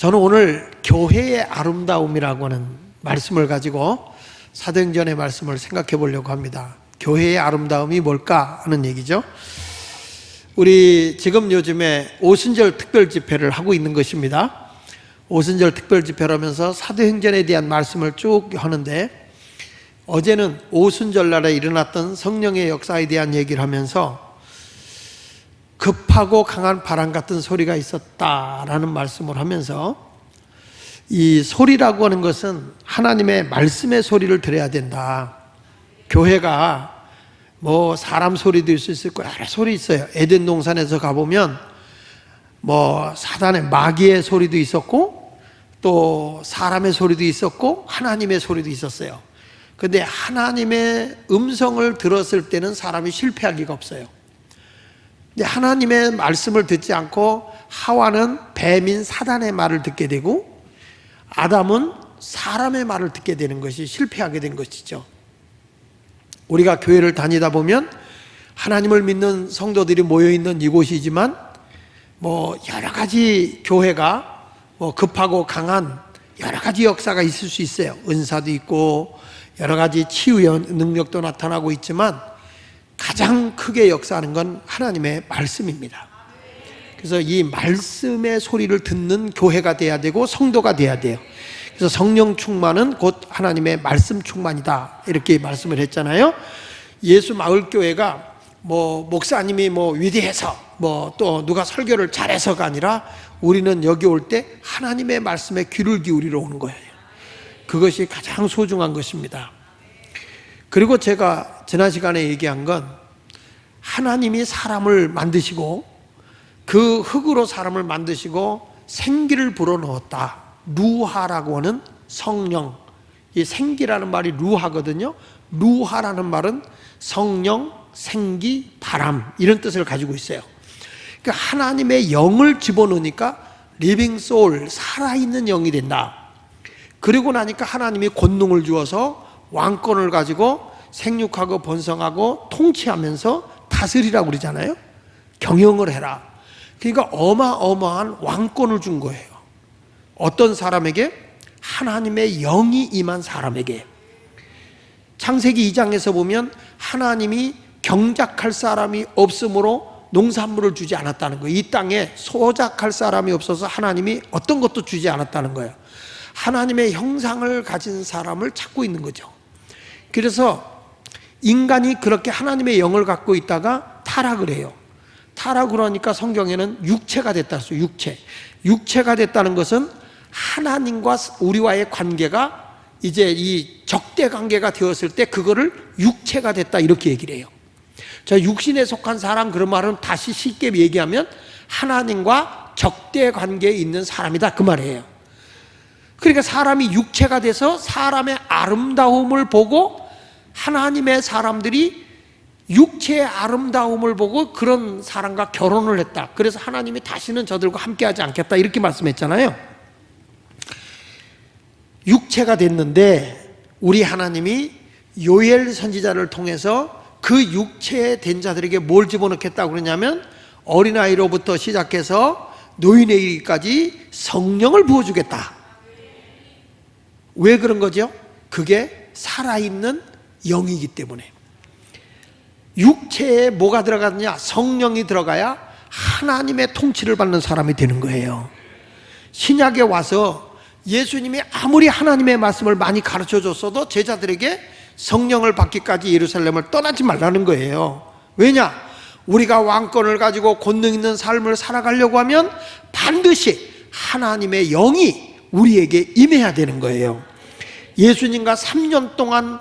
저는 오늘 교회의 아름다움이라고 하는 말씀을 가지고 사도행전의 말씀을 생각해 보려고 합니다. 교회의 아름다움이 뭘까 하는 얘기죠. 우리 지금 요즘에 오순절 특별 집회를 하고 있는 것입니다. 오순절 특별 집회를 하면서 사도행전에 대한 말씀을 쭉 하는데, 어제는 오순절 날에 일어났던 성령의 역사에 대한 얘기를 하면서 급하고 강한 바람 같은 소리가 있었다라는 말씀을 하면서, 이 소리라고 하는 것은 하나님의 말씀의 소리를 들어야 된다. 교회가 뭐 사람 소리도 있을 수 있고 여러 소리 있어요. 에덴 동산에서 가보면 뭐 사단의 마귀의 소리도 있었고 또 사람의 소리도 있었고 하나님의 소리도 있었어요. 근데 하나님의 음성을 들었을 때는 사람이 실패할 리가 없어요. 근데 하나님의 말씀을 듣지 않고 하와는 뱀인 사단의 말을 듣게 되고 아담은 사람의 말을 듣게 되는 것이 실패하게 된 것이죠. 우리가 교회를 다니다 보면 하나님을 믿는 성도들이 모여있는 이곳이지만 뭐 여러 가지 교회가 뭐 급하고 강한 여러 가지 역사가 있을 수 있어요. 은사도 있고 여러 가지 치유의 능력도 나타나고 있지만 가장 크게 역사하는 건 하나님의 말씀입니다. 그래서 이 말씀의 소리를 듣는 교회가 돼야 되고 성도가 돼야 돼요. 그래서 성령 충만은 곧 하나님의 말씀 충만이다, 이렇게 말씀을 했잖아요. 예수 마을교회가 뭐 목사님이 뭐 위대해서 뭐 또 누가 설교를 잘해서가 아니라 우리는 여기 올 때 하나님의 말씀에 귀를 기울이러 오는 거예요. 그것이 가장 소중한 것입니다. 그리고 제가 지난 시간에 얘기한 건 하나님이 사람을 만드시고 그 흙으로 사람을 만드시고 생기를 불어넣었다. 루하라고 하는 성령, 이 생기라는 말이 루하거든요. 루하라는 말은 성령, 생기, 바람, 이런 뜻을 가지고 있어요. 그러니까 하나님의 영을 집어넣으니까 리빙 소울, 살아있는 영이 된다. 그리고 나니까 하나님이 권능을 주어서 왕권을 가지고 생육하고 번성하고 통치하면서 다스리라고 그러잖아요. 경영을 해라. 그러니까 어마어마한 왕권을 준 거예요. 어떤 사람에게? 하나님의 영이 임한 사람에게. 창세기 2장에서 보면 하나님이 경작할 사람이 없으므로 농산물을 주지 않았다는 거예요. 이 땅에 소작할 사람이 없어서 하나님이 어떤 것도 주지 않았다는 거예요. 하나님의 형상을 가진 사람을 찾고 있는 거죠. 그래서 인간이 그렇게 하나님의 영을 갖고 있다가 타락을 해요. 타락을 하니까 성경에는 육체가 됐다 했어요. 육체가 됐다는 것은 하나님과 우리와의 관계가 이제 이 적대 관계가 되었을 때 그거를 육체가 됐다, 이렇게 얘기를 해요. 저 육신에 속한 사람, 그런 말은 다시 쉽게 얘기하면 하나님과 적대 관계에 있는 사람이다, 그 말이에요. 그러니까 사람이 육체가 돼서 사람의 아름다움을 보고 하나님의 사람들이 육체의 아름다움을 보고 그런 사람과 결혼을 했다. 그래서 하나님이 다시는 저들과 함께하지 않겠다, 이렇게 말씀했잖아요. 육체가 됐는데 우리 하나님이 요엘 선지자를 통해서 그 육체에 된 자들에게 뭘 집어넣겠다고 그러냐면 어린아이로부터 시작해서 노인에 이르기까지 성령을 부어주겠다. 왜 그런 거죠? 그게 살아있는 영이기 때문에. 육체에 뭐가 들어가느냐? 성령이 들어가야 하나님의 통치를 받는 사람이 되는 거예요. 신약에 와서 예수님이 아무리 하나님의 말씀을 많이 가르쳐 줬어도 제자들에게 성령을 받기까지 예루살렘을 떠나지 말라는 거예요. 왜냐? 우리가 왕권을 가지고 권능 있는 삶을 살아가려고 하면 반드시 하나님의 영이 우리에게 임해야 되는 거예요. 예수님과 3년 동안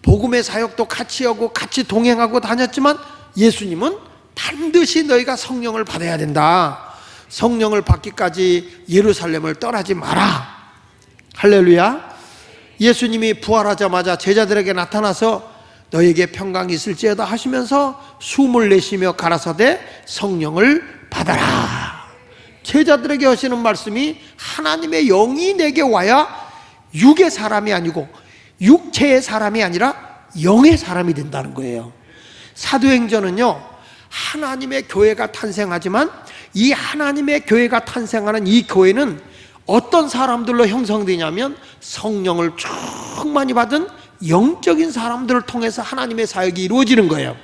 복음의 사역도 같이 하고 같이 동행하고 다녔지만 예수님은 반드시 너희가 성령을 받아야 된다. 성령을 받기까지 예루살렘을 떠나지 마라. 할렐루야. 예수님이 부활하자마자 제자들에게 나타나서 너에게 평강이 있을지어다 하시면서 숨을 내쉬며 가라사대 성령을 받아라. 제자들에게 하시는 말씀이 하나님의 영이 내게 와야 육의 사람이 아니고 육체의 사람이 아니라 영의 사람이 된다는 거예요. 사도행전은요, 하나님의 교회가 탄생하지만 이 하나님의 교회가 탄생하는 이 교회는 어떤 사람들로 형성되냐면 성령을 충만히 받은 영적인 사람들을 통해서 하나님의 사역이 이루어지는 거예요.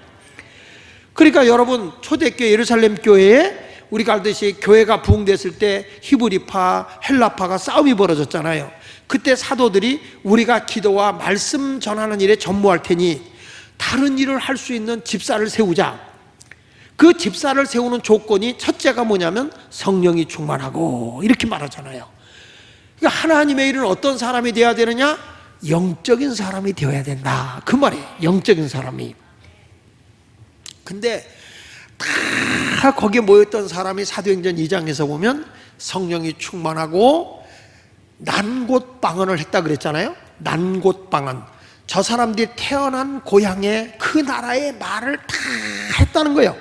그러니까 여러분, 초대교회 예루살렘 교회에 우리가 알듯이 교회가 부흥됐을 때 히브리파, 헬라파가 싸움이 벌어졌잖아요. 그때 사도들이 우리가 기도와 말씀 전하는 일에 전무할 테니 다른 일을 할 수 있는 집사를 세우자. 그 집사를 세우는 조건이 첫째가 뭐냐면 성령이 충만하고, 이렇게 말하잖아요. 그러니까 하나님의 일은 어떤 사람이 되어야 되느냐? 영적인 사람이 되어야 된다, 그 말이에요. 영적인 사람이. 근데 다 거기에 모였던 사람이 사도행전 2장에서 보면 성령이 충만하고 난곳 방언을 했다 그랬잖아요. 난곳 방언. 저 사람들이 태어난 고향의 그 나라의 말을 다 했다는 거예요.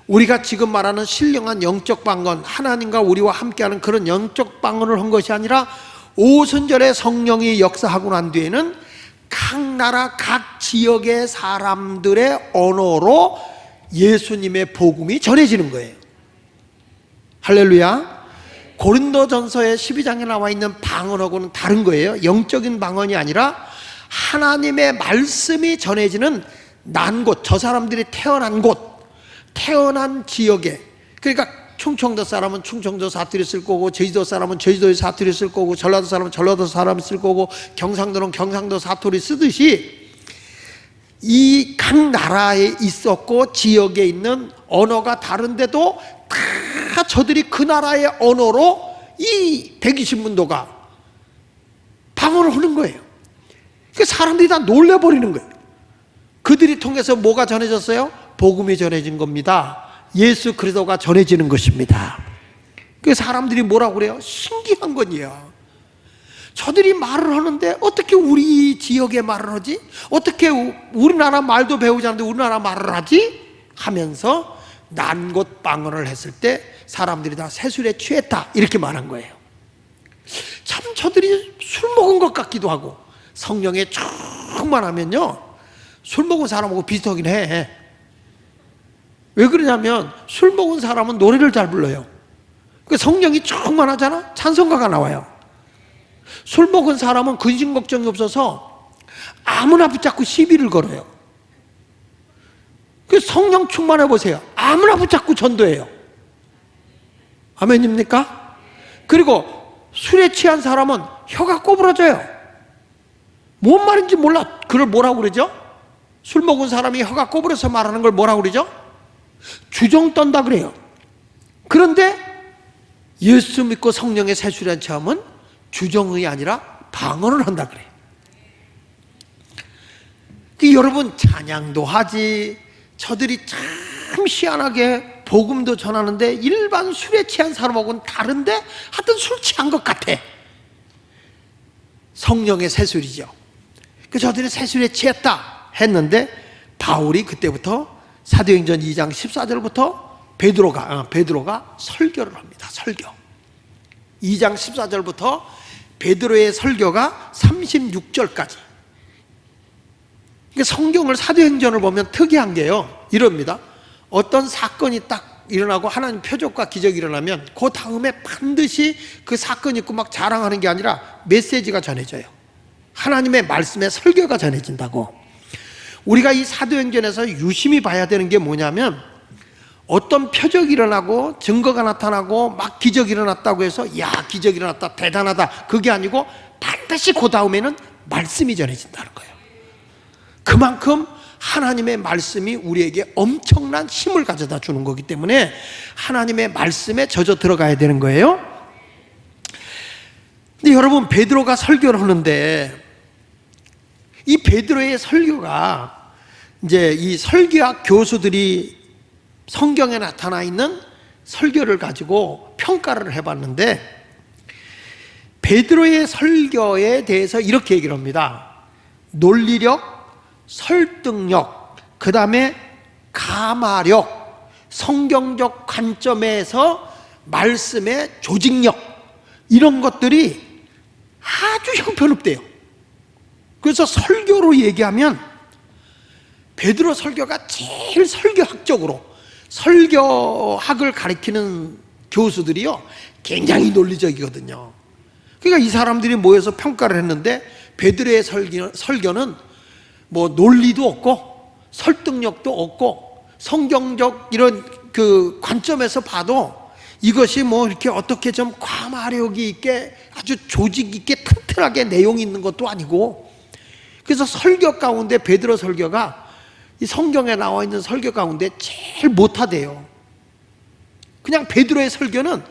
우리가 지금 말하는 신령한 영적 방언, 하나님과 우리와 함께하는 그런 영적 방언을 한 것이 아니라 오순절에 성령이 역사하고 난 뒤에는 각 나라 각 지역의 사람들의 언어로 예수님의 복음이 전해지는 거예요. 할렐루야. 고린도전서의 12장에 나와 있는 방언하고는 다른 거예요. 영적인 방언이 아니라 하나님의 말씀이 전해지는 난 곳, 저 사람들이 태어난 곳, 태어난 지역에, 그러니까 충청도 사람은 충청도 사투리 쓸 거고, 제주도 사람은 제주도의 사투리 쓸 거고, 전라도 사람은 전라도 사람 쓸 거고, 경상도는 경상도 사투리 쓰듯이 이 각 나라에 있었고 지역에 있는 언어가 다른데도 다 저들이 그 나라의 언어로 이 120문도가 방언을 하는 거예요. 그 사람들이 다 놀래버리는 거예요. 그들이 통해서 뭐가 전해졌어요? 복음이 전해진 겁니다. 예수 그리스도가 전해지는 것입니다. 그 사람들이 뭐라고 그래요? 신기한 건이야. 저들이 말을 하는데 어떻게 우리 지역의 말을 하지? 어떻게 우리나라 말도 배우지 않는데 우리나라 말을 하지? 하면서 난곳 방언을 했을 때 사람들이 다 새술에 취했다, 이렇게 말한 거예요. 참 저들이 술 먹은 것 같기도 하고, 성령에 충만하면요 술 먹은 사람하고 비슷하긴 해. 왜 그러냐면 술 먹은 사람은 노래를 잘 불러요. 성령이 충만하잖아, 찬송가가 나와요. 술 먹은 사람은 근심 걱정이 없어서 아무나 붙잡고 시비를 걸어요. 성령 충만해 보세요. 아무나 붙잡고 전도해요. 아멘입니까? 그리고 술에 취한 사람은 혀가 꼬부러져요. 뭔 말인지 몰라. 그걸 뭐라고 그러죠? 술 먹은 사람이 혀가 꼬부려서 말하는 걸 뭐라고 그러죠? 주정 떤다 그래요. 그런데 예수 믿고 성령의 세술한 체험은 주정이 아니라 방언을 한다 그래요. 여러분, 찬양도 하지, 저들이 참 희한하게 복음도 전하는데 일반 술에 취한 사람하고는 다른데 하여튼 술 취한 것 같아. 성령의 세술이죠. 저들이 세술에 취했다 했는데 바울이 그때부터 사도행전 2장 14절부터 베드로가 설교를 합니다. 설교. 2장 14절부터 베드로의 설교가 36절까지. 성경을, 사도행전을 보면 특이한 게요, 이럽니다. 어떤 사건이 딱 일어나고 하나님 표적과 기적이 일어나면 그 다음에 반드시 그 사건이 있고 막 자랑하는 게 아니라 메시지가 전해져요. 하나님의 말씀의 설교가 전해진다고. 우리가 이 사도행전에서 유심히 봐야 되는 게 뭐냐면, 어떤 표적이 일어나고 증거가 나타나고 막 기적이 일어났다고 해서 야, 기적이 일어났다, 대단하다, 그게 아니고 반드시 그 다음에는 말씀이 전해진다는 거예요. 그만큼 하나님의 말씀이 우리에게 엄청난 힘을 가져다 주는 거기 때문에 하나님의 말씀에 젖어 들어가야 되는 거예요. 근데 여러분, 베드로가 설교를 하는데 이 베드로의 설교가 이제 이 설교학 교수들이 성경에 나타나 있는 설교를 가지고 평가를 해봤는데 베드로의 설교에 대해서 이렇게 얘기를 합니다. 논리력, 설득력, 그 다음에 가마력, 성경적 관점에서 말씀의 조직력, 이런 것들이 아주 형편없대요. 그래서 설교로 얘기하면 베드로 설교가 제일 설교학적으로, 설교학을 가리키는 교수들이요 굉장히 논리적이거든요. 그러니까 이 사람들이 모여서 평가를 했는데 베드로의 설교는 뭐 논리도 없고 설득력도 없고 성경적 이런 그 관점에서 봐도 이것이 뭐 이렇게 어떻게 좀 과마력이 있게 아주 조직 있게 튼튼하게 내용이 있는 것도 아니고, 그래서 설교 가운데 베드로 설교가 이 성경에 나와 있는 설교 가운데 제일 못하대요. 그냥 베드로의 설교는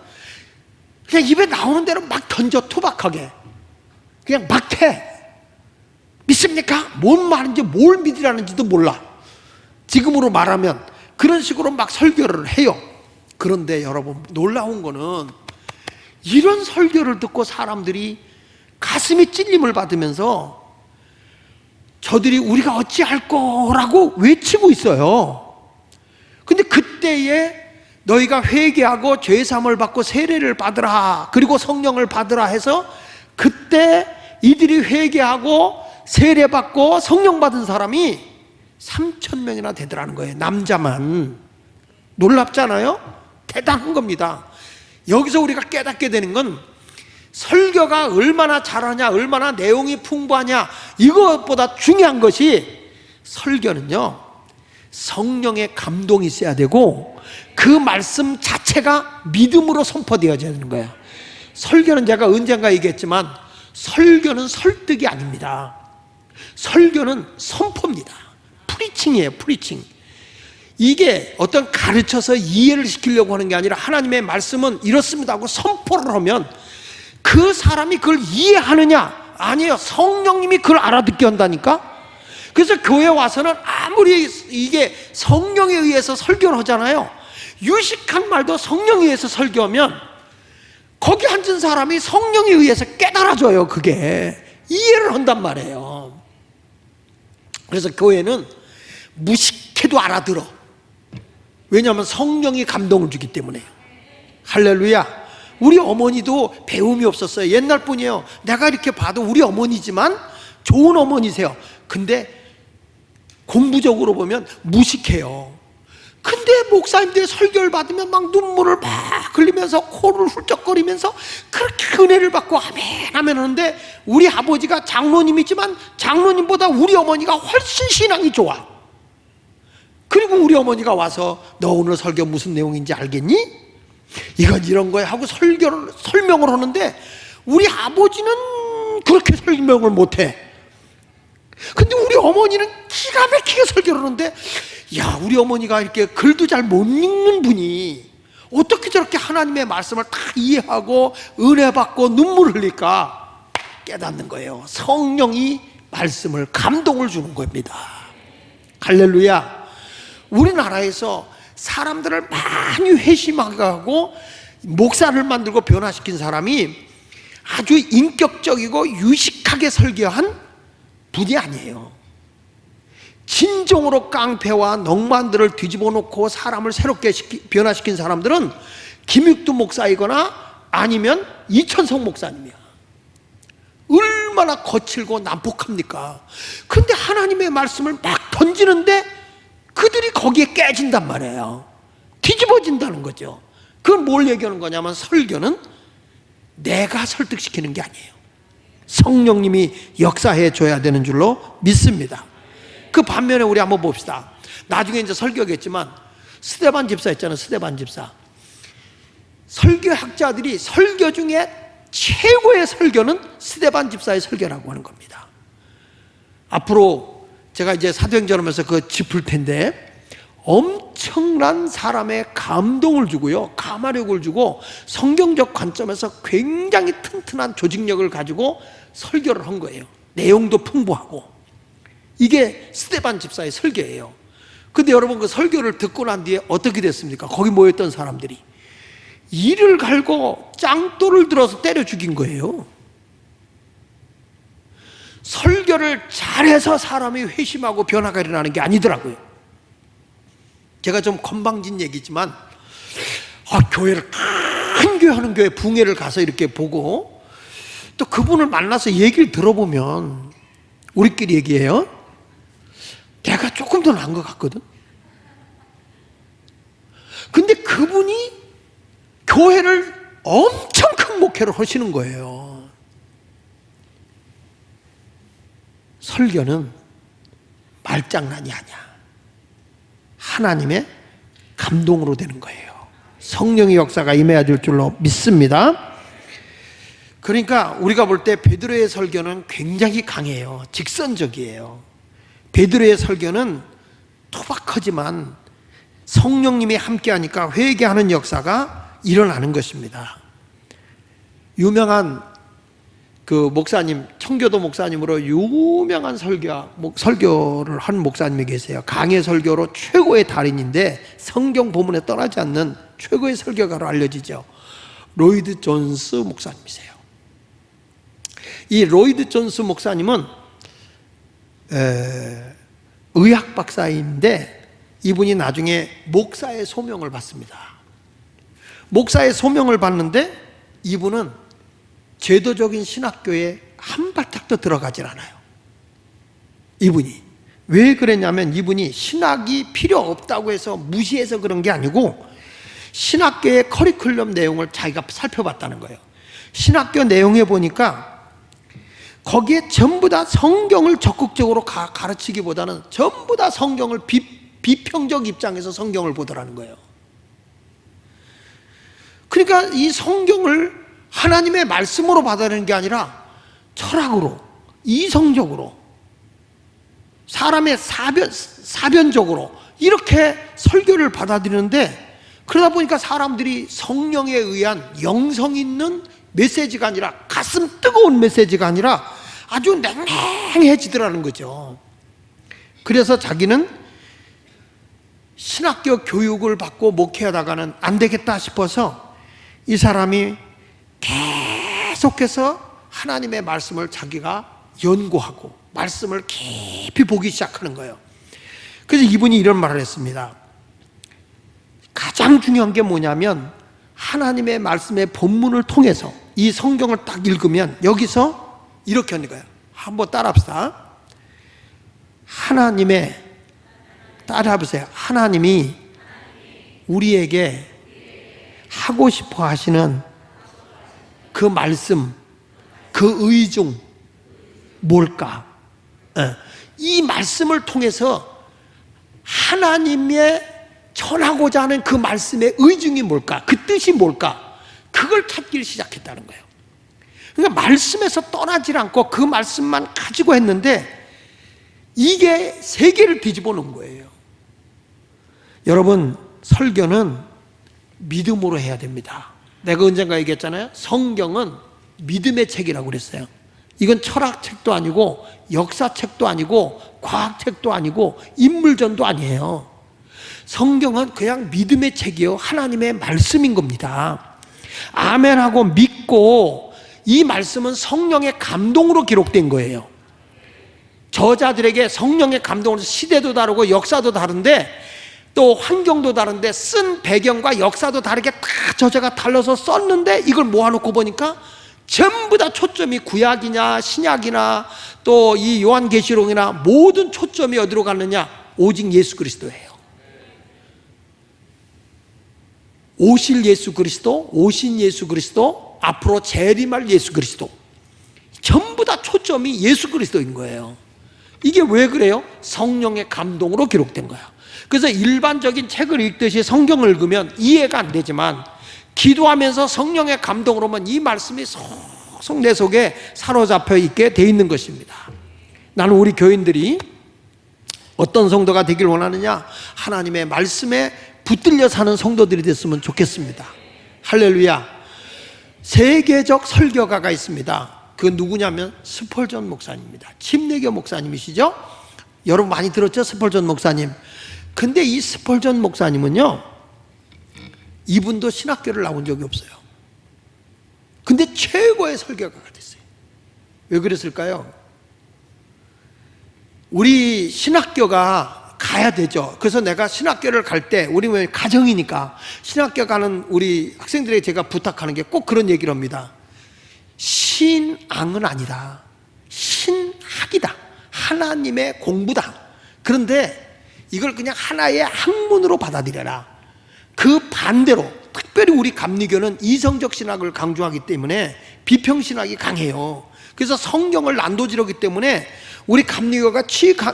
그냥 입에 나오는 대로 막 던져 투박하게 그냥 막 해. 믿습니까? 뭔 말인지 뭘 믿으라는지도 몰라. 지금으로 말하면 그런 식으로 막 설교를 해요. 그런데 여러분 놀라운 거는 이런 설교를 듣고 사람들이 가슴이 찔림을 받으면서 저들이 우리가 어찌할 거라고 외치고 있어요. 근데 그때에 너희가 회개하고 죄사함을 받고 세례를 받으라 그리고 성령을 받으라 해서 그때 이들이 회개하고 세례 받고 성령 받은 사람이 3,000명이나 되더라는 거예요. 남자만. 놀랍잖아요? 대단한 겁니다. 여기서 우리가 깨닫게 되는 건 설교가 얼마나 잘하냐, 얼마나 내용이 풍부하냐, 이것보다 중요한 것이 설교는요 성령의 감동이 있어야 되고 그 말씀 자체가 믿음으로 선포되어져야 되는 거예요. 설교는 제가 언젠가 얘기했지만 설교는 설득이 아닙니다. 설교는 선포입니다. 프리칭이에요. 프리칭. 이게 어떤 가르쳐서 이해를 시키려고 하는 게 아니라 하나님의 말씀은 이렇습니다 하고 선포를 하면 그 사람이 그걸 이해하느냐? 아니에요. 성령님이 그걸 알아듣게 한다니까. 그래서 교회 와서는 아무리 이게 성령에 의해서 설교를 하잖아요. 유식한 말도 성령에 의해서 설교하면 거기 앉은 사람이 성령에 의해서 깨달아져요. 그게 이해를 한단 말이에요. 그래서 교회는 무식해도 알아들어. 왜냐하면 성령이 감동을 주기 때문에. 할렐루야. 우리 어머니도 배움이 없었어요. 옛날 분이에요. 내가 이렇게 봐도 우리 어머니지만 좋은 어머니세요. 근데 공부적으로 보면 무식해요. 근데 목사님들이 설교를 받으면 막 눈물을 막 흘리면서 코를 훌쩍거리면서 그렇게 은혜를 받고 아멘 아멘 하는데 우리 아버지가 장로님이지만 장로님보다 우리 어머니가 훨씬 신앙이 좋아. 그리고 우리 어머니가 와서 너 오늘 설교 무슨 내용인지 알겠니? 이건 이런 거야 하고 설명을 하는데 우리 아버지는 그렇게 설명을 못해. 근데 우리 어머니는 기가 막히게 설교를 하는데 야, 우리 어머니가 이렇게 글도 잘 못 읽는 분이 어떻게 저렇게 하나님의 말씀을 다 이해하고 은혜 받고 눈물을 흘릴까 깨닫는 거예요. 성령이 말씀을 감동을 주는 겁니다. 할렐루야. 우리나라에서 사람들을 많이 회심하게 하고 목사를 만들고 변화시킨 사람이 아주 인격적이고 유식하게 설교한 분이 아니에요. 진정으로 깡패와 넉만들을 뒤집어 놓고 사람을 새롭게 변화시킨 사람들은 김육두 목사이거나 아니면 이천성 목사님이야. 얼마나 거칠고 난폭합니까? 근데 하나님의 말씀을 막 던지는데 그들이 거기에 깨진단 말이에요. 뒤집어진다는 거죠. 그건 뭘 얘기하는 거냐면 설교는 내가 설득시키는 게 아니에요. 성령님이 역사해 줘야 되는 줄로 믿습니다. 그 반면에 우리 한번 봅시다. 나중에 이제 설교겠지만 스데반 집사 있잖아요. 스데반 집사. 설교학자들이 설교 중에 최고의 설교는 스데반 집사의 설교라고 하는 겁니다. 앞으로 제가 이제 사도행전 하면서 그 짚을 텐데 엄청난 사람의 감동을 주고요, 감화력을 주고 성경적 관점에서 굉장히 튼튼한 조직력을 가지고 설교를 한 거예요. 내용도 풍부하고. 이게 스데반 집사의 설교예요. 근데 여러분 그 설교를 듣고 난 뒤에 어떻게 됐습니까? 거기 모였던 사람들이 이를 갈고 짱돌을 들어서 때려 죽인 거예요. 설교를 잘해서 사람이 회심하고 변화가 일어나는 게 아니더라고요. 제가 좀 건방진 얘기지만 교회를 큰 교회 하는 교회 붕회를 가서 이렇게 보고 또 그분을 만나서 얘기를 들어보면 우리끼리 얘기해요. 내가 조금 더 나은 것 같거든. 근데 그분이 교회를 엄청 큰 목회를 하시는 거예요. 설교는 말장난이 아니야. 하나님의 감동으로 되는 거예요. 성령의 역사가 임해야 될 줄로 믿습니다. 그러니까 우리가 볼 때 베드로의 설교는 굉장히 강해요. 직선적이에요. 베드로의 설교는 투박하지만 성령님이 함께하니까 회개하는 역사가 일어나는 것입니다. 유명한 그 목사님, 청교도 목사님으로 유명한 설교를 한 목사님이 계세요. 강해 설교로 최고의 달인인데 성경 본문에 떠나지 않는 최고의 설교가로 알려지죠. 로이드 존스 목사님이세요. 이 로이드 존스 목사님은 의학 박사인데 이분이 나중에 목사의 소명을 받습니다. 목사의 소명을 받는데 이분은 제도적인 신학교에 한 발짝도 들어가질 않아요. 이분이 왜 그랬냐면 이분이 신학이 필요 없다고 해서 무시해서 그런 게 아니고 신학교의 커리큘럼 내용을 자기가 살펴봤다는 거예요. 신학교 내용에 보니까 거기에 전부 다 성경을 적극적으로 가르치기보다는 전부 다 성경을 비평적 입장에서 성경을 보더라는 거예요. 그러니까 이 성경을 하나님의 말씀으로 받아들이는 게 아니라 철학으로, 이성적으로, 사람의 사변적으로 이렇게 설교를 받아들이는데, 그러다 보니까 사람들이 성령에 의한 영성 있는 메시지가 아니라, 가슴 뜨거운 메시지가 아니라 아주 냉랭해지더라는 거죠. 그래서 자기는 신학교 교육을 받고 목회하다가는 안 되겠다 싶어서 이 사람이 계속해서 하나님의 말씀을 자기가 연구하고 말씀을 깊이 보기 시작하는 거예요. 그래서 이분이 이런 말을 했습니다. 가장 중요한 게 뭐냐면 하나님의 말씀의 본문을 통해서 이 성경을 딱 읽으면 여기서 이렇게 하는 거예요. 한번 따라합시다. 따라해보세요. 하나님이 우리에게 하고 싶어 하시는 그 말씀, 그 의중 뭘까? 이 말씀을 통해서 하나님의 전하고자 하는 그 말씀의 의중이 뭘까? 그 뜻이 뭘까? 그걸 찾기 시작했다는 거예요. 그러니까 말씀에서 떠나질 않고 그 말씀만 가지고 했는데 이게 세계를 뒤집어 놓은 거예요. 여러분, 설교는 믿음으로 해야 됩니다. 내가 언젠가 얘기했잖아요. 성경은 믿음의 책이라고 그랬어요. 이건 철학책도 아니고 역사책도 아니고 과학책도 아니고 인물전도 아니에요. 성경은 그냥 믿음의 책이요, 하나님의 말씀인 겁니다. 아멘하고 믿고, 이 말씀은 성령의 감동으로 기록된 거예요. 저자들에게 성령의 감동으로, 시대도 다르고 역사도 다른데 또 환경도 다른데 쓴 배경과 역사도 다르게 다 저자가 달라서 썼는데 이걸 모아놓고 보니까 전부 다 초점이 구약이냐 신약이나 또 이 요한계시록이나 모든 초점이 어디로 갔느냐? 오직 예수 그리스도예요. 오실 예수 그리스도, 오신 예수 그리스도, 앞으로 재림할 예수 그리스도, 전부 다 초점이 예수 그리스도인 거예요. 이게 왜 그래요? 성령의 감동으로 기록된 거야. 그래서 일반적인 책을 읽듯이 성경을 읽으면 이해가 안 되지만 기도하면서 성령의 감동으로만 이 말씀이 속속 내 속에 사로잡혀 있게 돼 있는 것입니다. 나는 우리 교인들이 어떤 성도가 되길 원하느냐? 하나님의 말씀에 붙들려 사는 성도들이 됐으면 좋겠습니다. 할렐루야. 세계적 설교가가 있습니다. 그 누구냐면 스펄전 목사님입니다. 침례교 목사님이시죠? 여러분 많이 들었죠? 스펄전 목사님. 근데 이 스펄전 목사님은요, 이분도 신학교를 나온 적이 없어요. 근데 최고의 설교가가 됐어요. 왜 그랬을까요? 우리 신학교가 가야 되죠. 그래서 내가 신학교를 갈 때, 우리 가정이니까 신학교 가는 우리 학생들에게 제가 부탁하는 게 꼭 그런 얘기를 합니다. 신앙은 아니다. 신학이다. 하나님의 공부다. 그런데 이걸 그냥 하나의 학문으로 받아들여라. 그 반대로, 특별히 우리 감리교는 이성적 신학을 강조하기 때문에 비평신학이 강해요. 그래서 성경을 난도질하기 때문에 우리 감리교가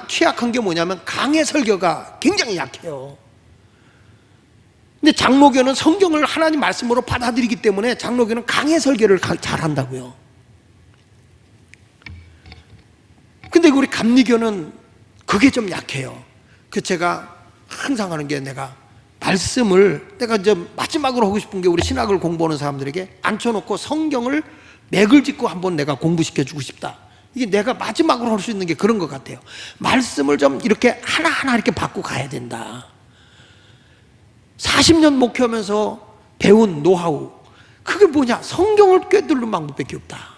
취약한 게 뭐냐면 강해 설교가 굉장히 약해요. 근데 장로교는 성경을 하나님 말씀으로 받아들이기 때문에 장로교는 강해 설교를 잘한다고요. 근데 우리 감리교는 그게 좀 약해요. 그 제가 항상 하는 게 내가 말씀을 내가 이제 마지막으로 하고 싶은 게 우리 신학을 공부하는 사람들에게 앉혀놓고 성경을 맥을 짚고 한번 내가 공부시켜주고 싶다. 이게 내가 마지막으로 할 수 있는 게 그런 것 같아요. 말씀을 좀 이렇게 하나하나 이렇게 받고 가야 된다. 40년 목회하면서 배운 노하우, 그게 뭐냐? 성경을 꿰뚫는 방법밖에 없다.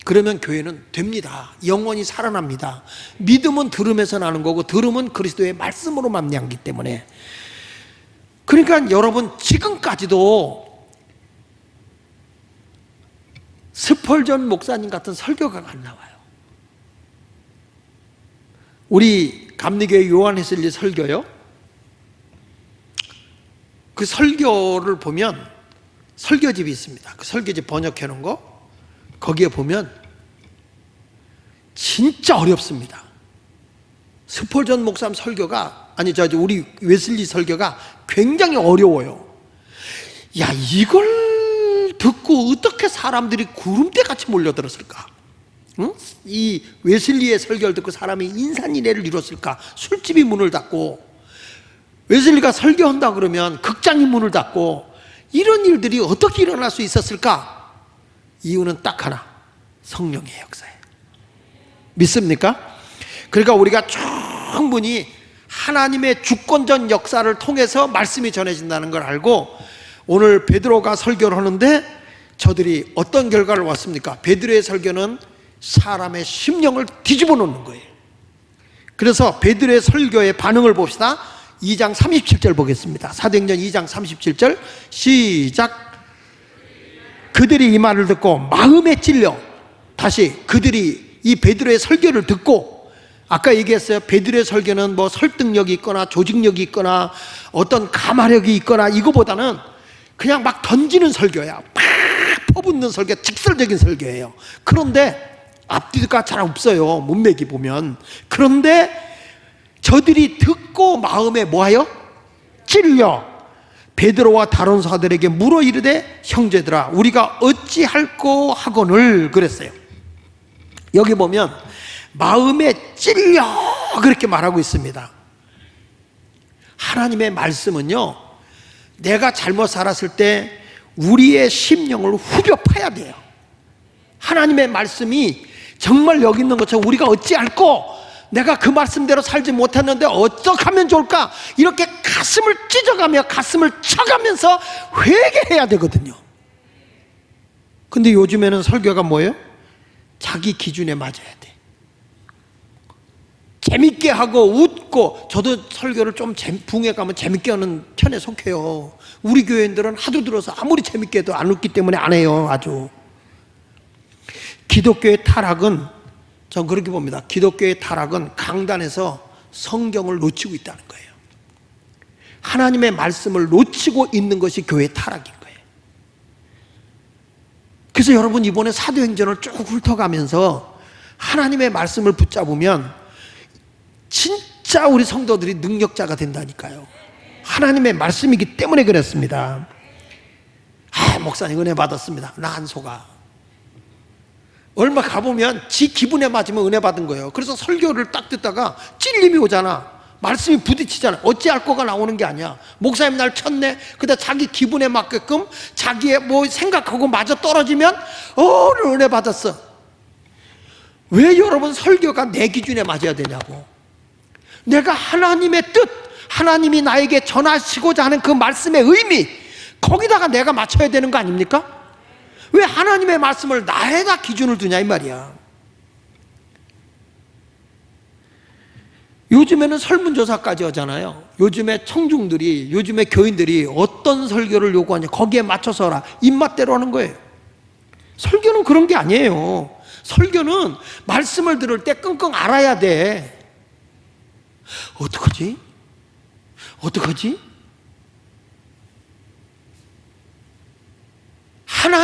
그러면 교회는 됩니다. 영원히 살아납니다. 믿음은 들음에서 나는 거고 들음은 그리스도의 말씀으로만 나기 때문에. 그러니까 여러분 지금까지도 스펄전 목사님 같은 설교가 안 나와요. 우리 감리교회 요한 웨슬리 설교요. 그 설교를 보면 설교집이 있습니다. 그 설교집 번역해 놓은 거 거기에 보면 진짜 어렵습니다. 스펄전 목사님 설교가 우리 웨슬리 설교가 굉장히 어려워요. 야, 이걸 듣고 어떻게 사람들이 구름대같이 몰려들었을까? 응? 이 웨슬리의 설교를 듣고 사람이 인산인해를 이뤘을까? 술집이 문을 닫고 웨슬리가 설교한다 그러면 극장이 문을 닫고 이런 일들이 어떻게 일어날 수 있었을까? 이유는 딱 하나, 성령의 역사예요. 믿습니까? 그러니까 우리가 충분히 하나님의 주권적 역사를 통해서 말씀이 전해진다는 걸 알고 오늘 베드로가 설교를 하는데 저들이 어떤 결과를 왔습니까? 베드로의 설교는 사람의 심령을 뒤집어 놓는 거예요. 그래서 베드로의 설교의 반응을 봅시다. 2장 37절 보겠습니다. 사도행전 2장 37절 시작. 그들이 이 말을 듣고 마음에 찔려, 다시 그들이 이 베드로의 설교를 듣고, 아까 얘기했어요. 베드로의 설교는 뭐 설득력이 있거나 조직력이 있거나 어떤 가마력이 있거나 이거보다는 그냥 막 던지는 설교야. 막 퍼붓는 설교, 직설적인 설교예요. 그런데 앞뒤가 잘 없어요. 문맥이 보면. 그런데 저들이 듣고 마음에 뭐하여? 찔려 베드로와 다른 사들에게 물어 이르되 형제들아 우리가 어찌할꼬 하거늘 그랬어요. 여기 보면 마음에 찔려 그렇게 말하고 있습니다. 하나님의 말씀은요, 내가 잘못 살았을 때 우리의 심령을 후벼 파야 돼요. 하나님의 말씀이 정말 여기 있는 것처럼 우리가 어찌할꼬, 내가 그 말씀대로 살지 못했는데 어떻게 하면 좋을까, 이렇게 가슴을 찢어가며 가슴을 쳐가면서 회개해야 되거든요. 근데 요즘에는 설교가 뭐예요? 자기 기준에 맞아야 돼. 재밌게 하고 웃고, 저도 설교를 좀 붕에 가면 재밌게 하는 편에 속해요. 우리 교회인들은 하도 들어서 아무리 재밌게 해도 안 웃기 때문에 안 해요. 아주 기독교의 타락은, 전 그렇게 봅니다. 기독교의 타락은 강단에서 성경을 놓치고 있다는 거예요. 하나님의 말씀을 놓치고 있는 것이 교회의 타락인 거예요. 그래서 여러분 이번에 사도행전을 쭉 훑어가면서 하나님의 말씀을 붙잡으면 진짜 우리 성도들이 능력자가 된다니까요. 하나님의 말씀이기 때문에 그랬습니다. 목사님 은혜 받았습니다. 나 안 속아. 얼마 가보면 지 기분에 맞으면 은혜 받은 거예요. 그래서 설교를 딱 듣다가 찔림이 오잖아. 말씀이 부딪히잖아. 어찌할 거가 나오는 게 아니야. 목사님 날 쳤네. 그다 자기 기분에 맞게끔 자기의 뭐 생각하고 맞아 떨어지면 은혜 받았어. 왜 여러분 설교가 내 기준에 맞아야 되냐고. 내가 하나님의 뜻, 하나님이 나에게 전하시고자 하는 그 말씀의 의미, 거기다가 내가 맞춰야 되는 거 아닙니까? 왜 하나님의 말씀을 나에다 기준을 두냐 이 말이야. 요즘에는 설문조사까지 하잖아요. 요즘에 청중들이, 요즘에 교인들이 어떤 설교를 요구하냐 거기에 맞춰서 하라, 입맛대로 하는 거예요. 설교는 그런 게 아니에요. 설교는 말씀을 들을 때 끙끙 앓아야 돼. 어떡하지? 어떡하지?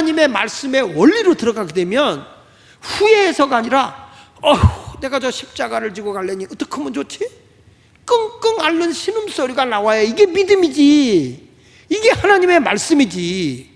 하나님의 말씀의 원리로 들어가게 되면 후회해서가 아니라 내가 저 십자가를 지고 갈래니 어떻게 하면 좋지? 끙끙 앓는 신음소리가 나와야 이게 믿음이지, 이게 하나님의 말씀이지.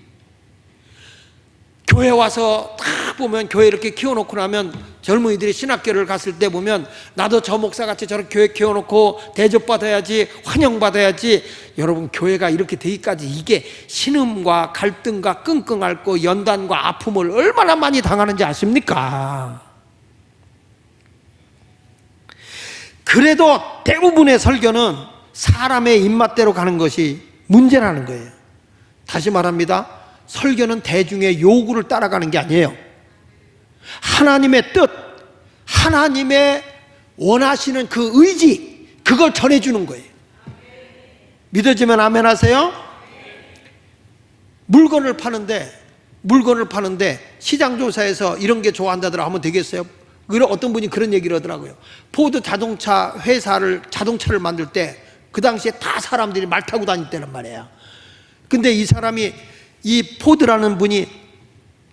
교회 와서 딱 보면, 교회 이렇게 키워놓고 나면 젊은이들이 신학교를 갔을 때 보면 나도 저 목사같이 저렇게 교회 키워놓고 대접받아야지, 환영받아야지. 여러분, 교회가 이렇게 되기까지 이게 신음과 갈등과 끙끙 앓고 연단과 아픔을 얼마나 많이 당하는지 아십니까? 그래도 대부분의 설교는 사람의 입맛대로 가는 것이 문제라는 거예요. 다시 말합니다. 설교는 대중의 요구를 따라가는 게 아니에요. 하나님의 뜻, 하나님의 원하시는 그 의지, 그걸 전해주는 거예요. 믿어지면 아멘 하세요. 물건을 파는데 시장조사에서 이런 게 좋아한다더라 하면 되겠어요? 어떤 분이 그런 얘기를 하더라고요. 포드 자동차 회사를, 자동차를 만들 때 그 당시에 다 사람들이 말 타고 다녔다는 말이에요. 근데 이 사람이, 이 포드라는 분이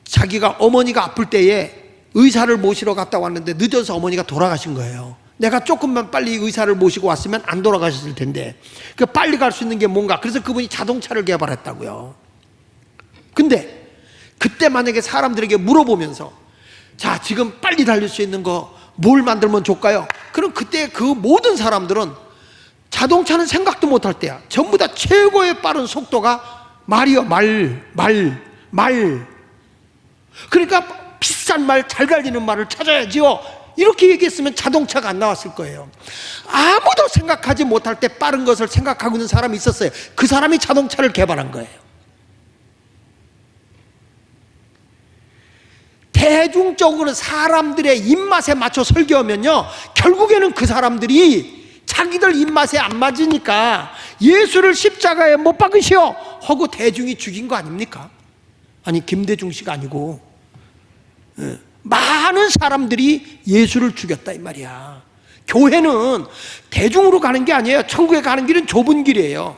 자기가 어머니가 아플 때에 의사를 모시러 갔다 왔는데 늦어서 어머니가 돌아가신 거예요. 내가 조금만 빨리 의사를 모시고 왔으면 안 돌아가셨을 텐데, 그 빨리 갈 수 있는 게 뭔가, 그래서 그분이 자동차를 개발했다고요. 근데 그때 만약에 사람들에게 물어보면서, 자, 지금 빨리 달릴 수 있는 거 뭘 만들면 좋을까요? 그럼 그때 그 모든 사람들은 자동차는 생각도 못할 때야. 전부 다 최고의 빠른 속도가 말이요, 말. 그러니까 비싼 말, 잘 달리는 말을 찾아야지요. 이렇게 얘기했으면 자동차가 안 나왔을 거예요. 아무도 생각하지 못할 때 빠른 것을 생각하고 있는 사람이 있었어요. 그 사람이 자동차를 개발한 거예요. 대중적으로 사람들의 입맛에 맞춰 설교하면요, 결국에는 그 사람들이 자기들 입맛에 안 맞으니까 예수를 십자가에 못 박으시오 하고 대중이 죽인 거 아닙니까? 아니, 김대중 씨가 아니고 많은 사람들이 예수를 죽였다 이 말이야. 교회는 대중으로 가는 게 아니에요. 천국에 가는 길은 좁은 길이에요.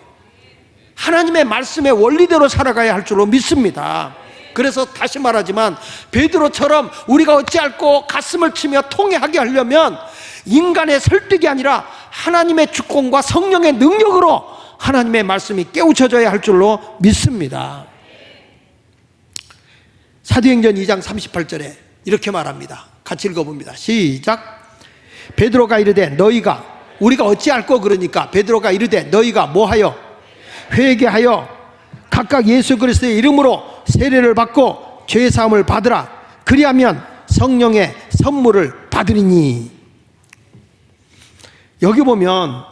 하나님의 말씀의 원리대로 살아가야 할 줄로 믿습니다. 그래서 다시 말하지만 베드로처럼 우리가 어찌할꼬 가슴을 치며 통회하게 하려면 인간의 설득이 아니라 하나님의 주권과 성령의 능력으로 하나님의 말씀이 깨우쳐져야 할 줄로 믿습니다. 사도행전 2장 38절에 이렇게 말합니다. 같이 읽어봅니다. 시작. 베드로가 이르되 너희가, 우리가 어찌할꼬, 그러니까 베드로가 이르되 너희가 뭐하여? 회개하여 각각 예수 그리스도의 이름으로 세례를 받고 죄사함을 받으라. 그리하면 성령의 선물을 받으리니. 여기 보면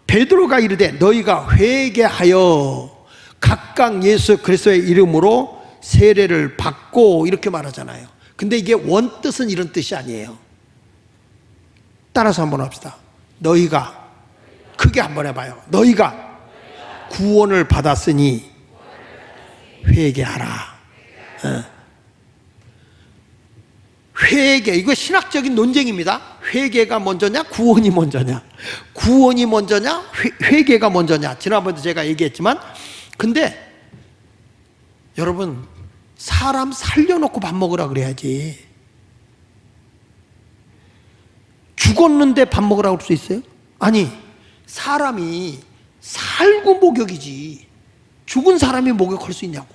베드로가 이르되 너희가 회개하여 각각 예수 그리스도의 이름으로 세례를 받고, 이렇게 말하잖아요. 근데 이게 원뜻은 이런 뜻이 아니에요. 따라서 한번 합시다. 너희가, 크게 한번 해봐요. 너희가 구원을 받았으니 회개하라. 회개, 이거 신학적인 논쟁입니다. 회개가 먼저냐, 구원이 먼저냐? 구원이 먼저냐, 회개가 먼저냐? 지난번에도 제가 얘기했지만, 근데 여러분, 사람 살려놓고 밥 먹으라 그래야지. 죽었는데 밥 먹으라고 할 수 있어요? 아니, 사람이 살고 목욕이지 죽은 사람이 목욕할 수 있냐고.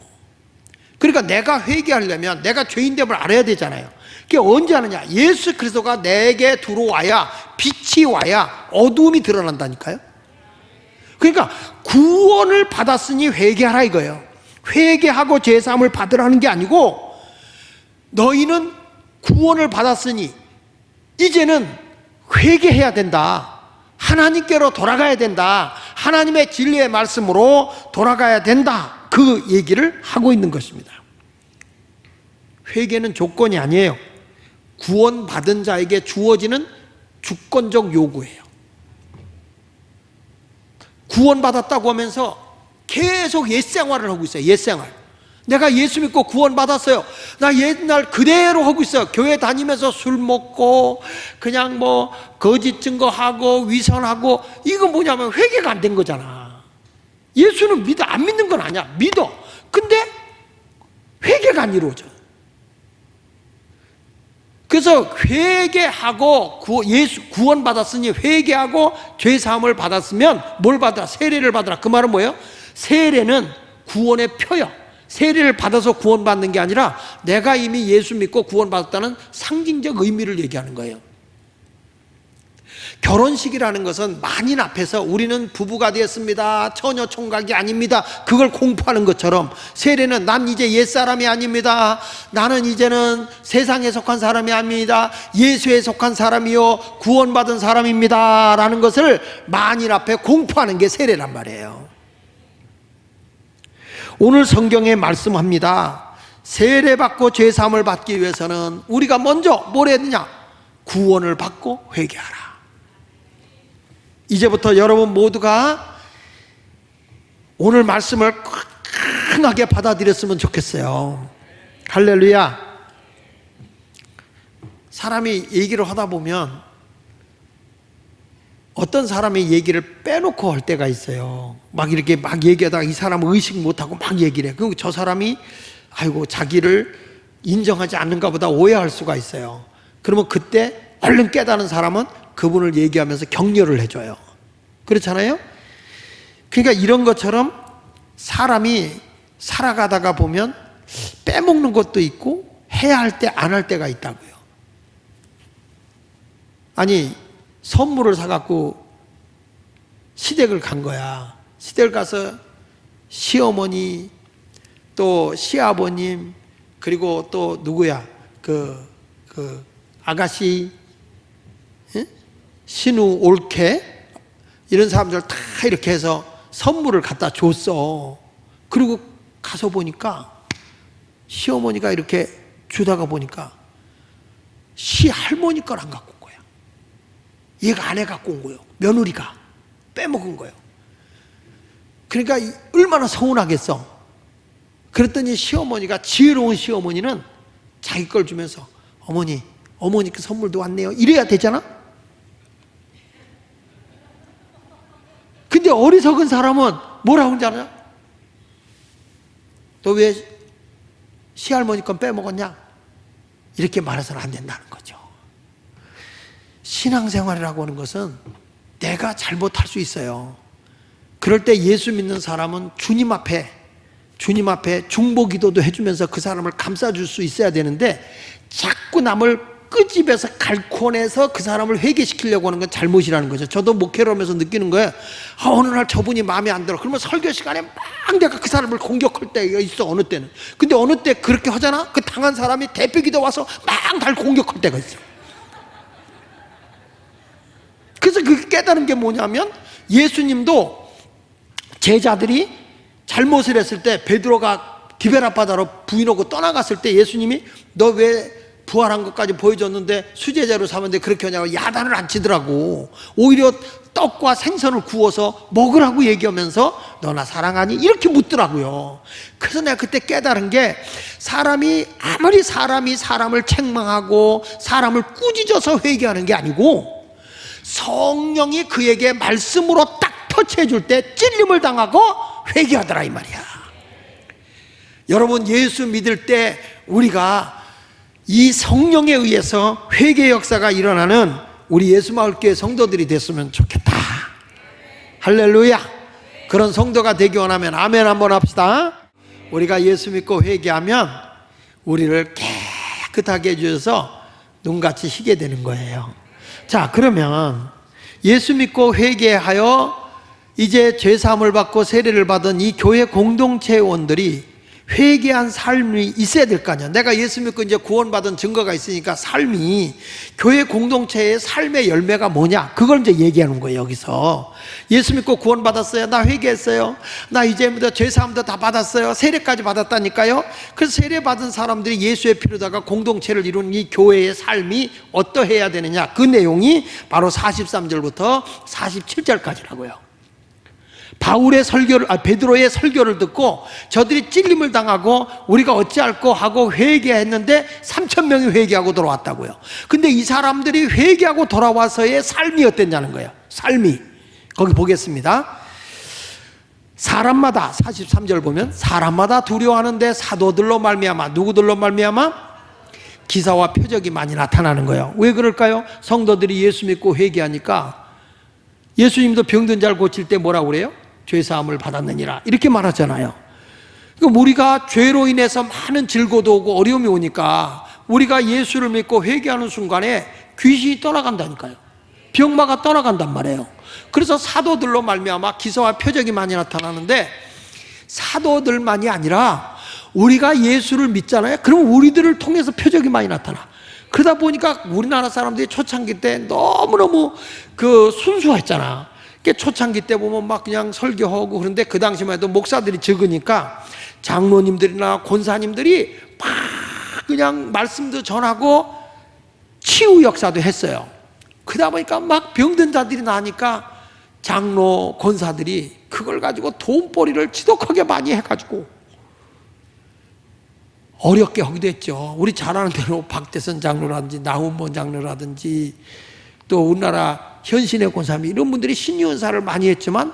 그러니까 내가 회개하려면 내가 죄인됨을 알아야 되잖아요. 그게 언제 하느냐? 예수 그리스도가 내게 들어와야, 빛이 와야 어두움이 드러난다니까요. 그러니까 구원을 받았으니 회개하라 이거예요. 회개하고 제사함을 받으라는 게 아니고, 너희는 구원을 받았으니 이제는 회개해야 된다. 하나님께로 돌아가야 된다. 하나님의 진리의 말씀으로 돌아가야 된다. 그 얘기를 하고 있는 것입니다. 회개는 조건이 아니에요. 구원받은 자에게 주어지는 주권적 요구예요. 구원받았다고 하면서 계속 옛생활을 하고 있어요. 옛생활. 내가 예수 믿고 구원받았어요. 나 옛날 그대로 하고 있어요. 교회 다니면서 술 먹고 그냥 뭐 거짓 증거하고 위선하고, 이건 뭐냐면 회개가 안 된 거잖아. 예수는 믿어, 안 믿는 건 아니야. 믿어. 근데 회개가 안 이루어져요. 그래서 회개하고 구원받았으니 회개하고 죄사함을 받았으면 뭘 받아라? 세례를 받아라. 그 말은 뭐예요? 세례는 구원의 표요. 세례를 받아서 구원받는 게 아니라 내가 이미 예수 믿고 구원받았다는 상징적 의미를 얘기하는 거예요. 결혼식이라는 것은 만인 앞에서 우리는 부부가 되었습니다, 처녀 총각이 아닙니다, 그걸 공포하는 것처럼 세례는 난 이제 옛사람이 아닙니다, 나는 이제는 세상에 속한 사람이 아닙니다, 예수에 속한 사람이요 구원받은 사람입니다 라는 것을 만인 앞에 공포하는 게 세례란 말이에요. 오늘 성경에 말씀합니다. 세례받고 죄사함을 받기 위해서는 우리가 먼저 뭘 해야 되냐? 구원을 받고 회개하라. 이제부터 여러분 모두가 오늘 말씀을 강하게 받아들였으면 좋겠어요. 할렐루야. 사람이 얘기를 하다 보면 어떤 사람이 얘기를 빼놓고 할 때가 있어요. 막 이렇게 막 얘기하다가 이 사람은 의식 못하고 막 얘기를 해. 그리고 저 사람이 아이고 자기를 인정하지 않는가 보다 오해할 수가 있어요. 그러면 그때 얼른 깨닫는 사람은 그분을 얘기하면서 격려를 해줘요. 그렇잖아요? 그러니까 이런 것처럼 사람이 살아가다가 보면 빼먹는 것도 있고 해야 할 때 안 할 때가 있다고요. 아니 선물을 사갖고 시댁을 간 거야. 시댁을 가서 시어머니 또 시아버님 그리고 또 누구야 그 아가씨 신우 올케 이런 사람들 다 이렇게 해서 선물을 갖다 줬어. 그리고 가서 보니까 시어머니가 이렇게 주다가 보니까 시할머니 걸 안 갖고 온 거야. 얘가 안 해 갖고 온 거예요. 며느리가 빼먹은 거예요. 그러니까 얼마나 서운하겠어. 그랬더니 시어머니가, 지혜로운 시어머니는 자기 걸 주면서 어머니 그 선물도 왔네요 이래야 되잖아. 근데 어리석은 사람은 뭐라고 하는지 알아? 너 왜 시할머니 건 빼먹었냐? 이렇게 말해서는 안 된다는 거죠. 신앙생활이라고 하는 것은 내가 잘못할 수 있어요. 그럴 때 예수 믿는 사람은 주님 앞에 중보기도도 해주면서 그 사람을 감싸줄 수 있어야 되는데 자꾸 남을 끄집어서 갈코내서 그 사람을 회개시키려고 하는 건 잘못이라는 거죠. 저도 목회를 하면서 느끼는 거예요. 어느 날 저분이 마음에 안 들어. 그러면 설교 시간에 막 내가 그 사람을 공격할 때가 있어. 어느 때는. 근데 어느 때 그렇게 하잖아. 그 당한 사람이 대표기도 와서 막 날 공격할 때가 있어. 그래서 그 깨달은 게 뭐냐면 예수님도 제자들이 잘못을 했을 때 베드로가 기베라 바다로 부인하고 떠나갔을 때 예수님이 너 왜 부활한 것까지 보여줬는데 수제자로 삼았는데 그렇게 하냐고 야단을 안 치더라고. 오히려 떡과 생선을 구워서 먹으라고 얘기하면서 너 나 사랑하니? 이렇게 묻더라고요. 그래서 내가 그때 깨달은 게 사람이 아무리 사람이 사람을 책망하고 사람을 꾸짖어서 회개하는 게 아니고 성령이 그에게 말씀으로 딱 터치해 줄 때 찔림을 당하고 회개하더라 이 말이야. 여러분 예수 믿을 때 우리가 이 성령에 의해서 회개 역사가 일어나는 우리 예수마을교회 성도들이 됐으면 좋겠다. 할렐루야. 그런 성도가 되기 원하면 아멘 한번 합시다. 우리가 예수 믿고 회개하면 우리를 깨끗하게 해주셔서 눈같이 희게 되는 거예요. 자, 그러면 예수 믿고 회개하여 이제 죄사함을 받고 세례를 받은 이 교회 공동체원들이 회개한 삶이 있어야 될 거 아니야. 내가 예수 믿고 이제 구원받은 증거가 있으니까 삶이, 교회 공동체의 삶의 열매가 뭐냐, 그걸 이제 얘기하는 거예요. 여기서 예수 믿고 구원받았어요, 나 회개했어요, 나 이제부터 죄사함도 다 받았어요, 세례까지 받았다니까요. 그래서 세례 받은 사람들이 예수의 피로다가 공동체를 이루는 이 교회의 삶이 어떠해야 되느냐, 그 내용이 바로 43절부터 47절까지라고요. 바울의 설교를, 베드로의 설교를 듣고 저들이 찔림을 당하고 우리가 어찌할꼬 하고 회개했는데 3,000명이 회개하고 돌아왔다고요. 근데 이 사람들이 회개하고 돌아와서의 삶이 어땠냐는 거예요. 삶이. 거기 보겠습니다. 사람마다 43절 보면 사람마다 두려워하는데 사도들로 말미암아 누구들로 말미암아 기사와 표적이 많이 나타나는 거예요. 왜 그럴까요? 성도들이 예수 믿고 회개하니까 예수님도 병든 자를 고칠 때 뭐라고 그래요? 죄사함을 받았느니라 이렇게 말하잖아요. 그러니까 우리가 죄로 인해서 많은 질고도 오고 어려움이 오니까 우리가 예수를 믿고 회개하는 순간에 귀신이 떠나간다니까요. 병마가 떠나간단 말이에요. 그래서 사도들로 말미암아 기사와 표적이 많이 나타나는데 사도들만이 아니라 우리가 예수를 믿잖아요. 그럼 우리들을 통해서 표적이 많이 나타나. 그러다 보니까 우리나라 사람들이 초창기 때 너무너무 순수했잖아. 초창기 때 보면 막 그냥 설교하고 그런데 그 당시만 해도 목사들이 적으니까 장로님들이나 권사님들이 막 그냥 말씀도 전하고 치유 역사도 했어요. 그러다 보니까 막 병든 자들이 나니까 장로, 권사들이 그걸 가지고 돈벌이를 지독하게 많이 해가지고 어렵게 하기도 했죠. 우리 잘 아는 대로 박대선 장로라든지 나훈본 장로라든지 또 우리나라 현신의 권사님 이런 분들이 신유언사를 많이 했지만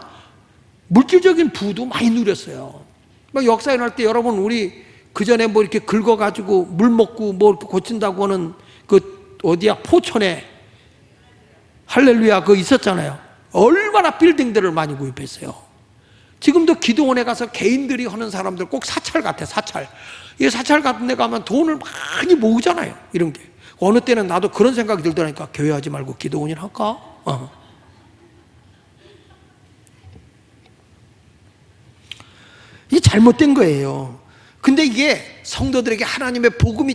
물질적인 부도 많이 누렸어요. 막 역사 일어날 때 여러분 우리 그전에 뭐 이렇게 긁어가지고 물 먹고 뭐 이렇게 고친다고 하는 어디야 포천에 할렐루야 그거 있었잖아요. 얼마나 빌딩들을 많이 구입했어요. 지금도 기도원에 가서 개인들이 하는 사람들 꼭 사찰 같아. 사찰. 이 사찰 같은 데 가면 돈을 많이 모으잖아요. 이런 게. 어느 때는 나도 그런 생각이 들더라니까. 교회 하지 말고 기도원이나 할까? 이게 잘못된 거예요. 근데 이게 성도들에게 하나님의 복음이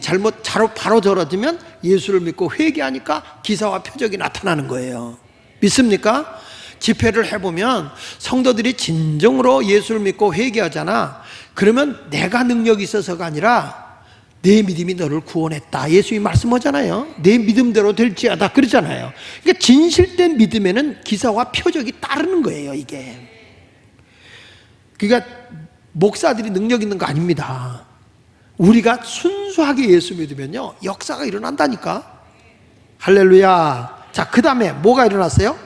바로 전해지면 예수를 믿고 회개하니까 기사와 표적이 나타나는 거예요. 믿습니까? 집회를 해보면 성도들이 진정으로 예수를 믿고 회개하잖아. 그러면 내가 능력이 있어서가 아니라 내 믿음이 너를 구원했다. 예수님이 말씀하잖아요. 내 믿음대로 될지어다 그러잖아요. 그러니까 진실된 믿음에는 기사와 표적이 따르는 거예요. 이게. 그러니까 목사들이 능력 있는 거 아닙니다. 우리가 순수하게 예수 믿으면요 역사가 일어난다니까. 할렐루야. 자, 그 다음에 뭐가 일어났어요?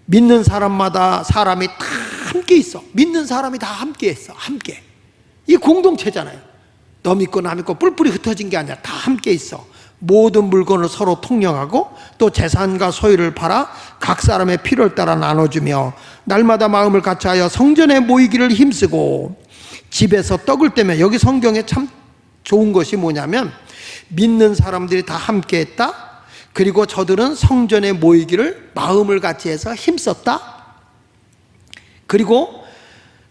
믿는 사람마다 사람이 다 함께 있어. 믿는 사람이 다 함께 있어. 함께. 이 공동체잖아요. 너 믿고 나 믿고 뿔뿔이 흩어진 게 아니라 다 함께 있어. 모든 물건을 서로 통용하고 또 재산과 소유를 팔아 각 사람의 필요를 따라 나눠주며 날마다 마음을 같이하여 성전에 모이기를 힘쓰고 집에서 떡을 떼며, 여기 성경에 참 좋은 것이 뭐냐면 믿는 사람들이 다 함께 했다. 그리고 저들은 성전에 모이기를 마음을 같이 해서 힘썼다. 그리고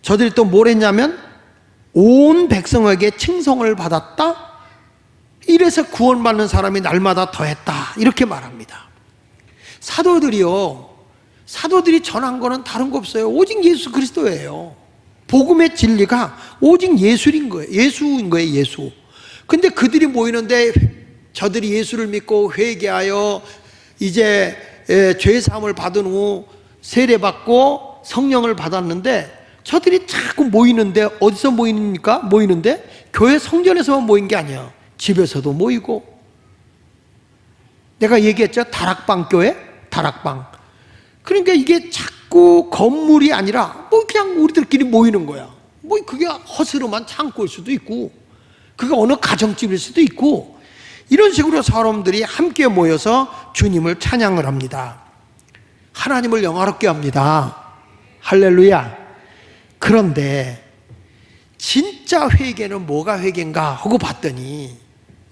저들이 또 뭘 했냐면 온 백성에게 칭송을 받았다. 이래서 구원받는 사람이 날마다 더했다. 이렇게 말합니다. 사도들이 전한 거는 다른 거 없어요. 오직 예수 그리스도예요. 복음의 진리가 오직 예수인 거예요. 예수. 근데 그들이 모이는데 저들이 예수를 믿고 회개하여 이제 죄사함을 받은 후 세례받고 성령을 받았는데 저들이 자꾸 모이는데 어디서 모이는데 교회 성전에서만 모인 게 아니야. 집에서도 모이고. 내가 얘기했죠. 다락방 교회? 다락방. 그러니까 이게 자꾸 건물이 아니라 뭐 그냥 우리들끼리 모이는 거야. 뭐 그게 허스름한 창고일 수도 있고 그게 어느 가정집일 수도 있고 이런 식으로 사람들이 함께 모여서 주님을 찬양을 합니다. 하나님을 영화롭게 합니다. 할렐루야. 그런데 진짜 회개는 뭐가 회개인가 하고 봤더니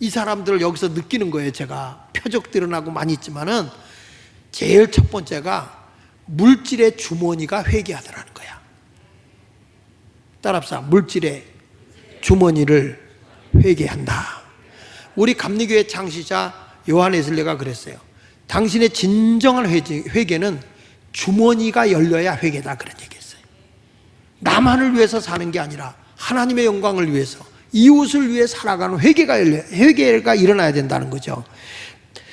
이 사람들을 여기서 느끼는 거예요. 제가 표적 드러나고 많이 있지만은 제일 첫 번째가 물질의 주머니가 회개하더라는 거야. 따라합시다. 물질의 주머니를 회개한다. 우리 감리교회 창시자 요한 웨슬리가 그랬어요. 당신의 진정한 회개는 주머니가 열려야 회개다. 그런 얘기했어요. 나만을 위해서 사는 게 아니라 하나님의 영광을 위해서 이웃을 위해 살아가는 회개가 일어나야 된다는 거죠.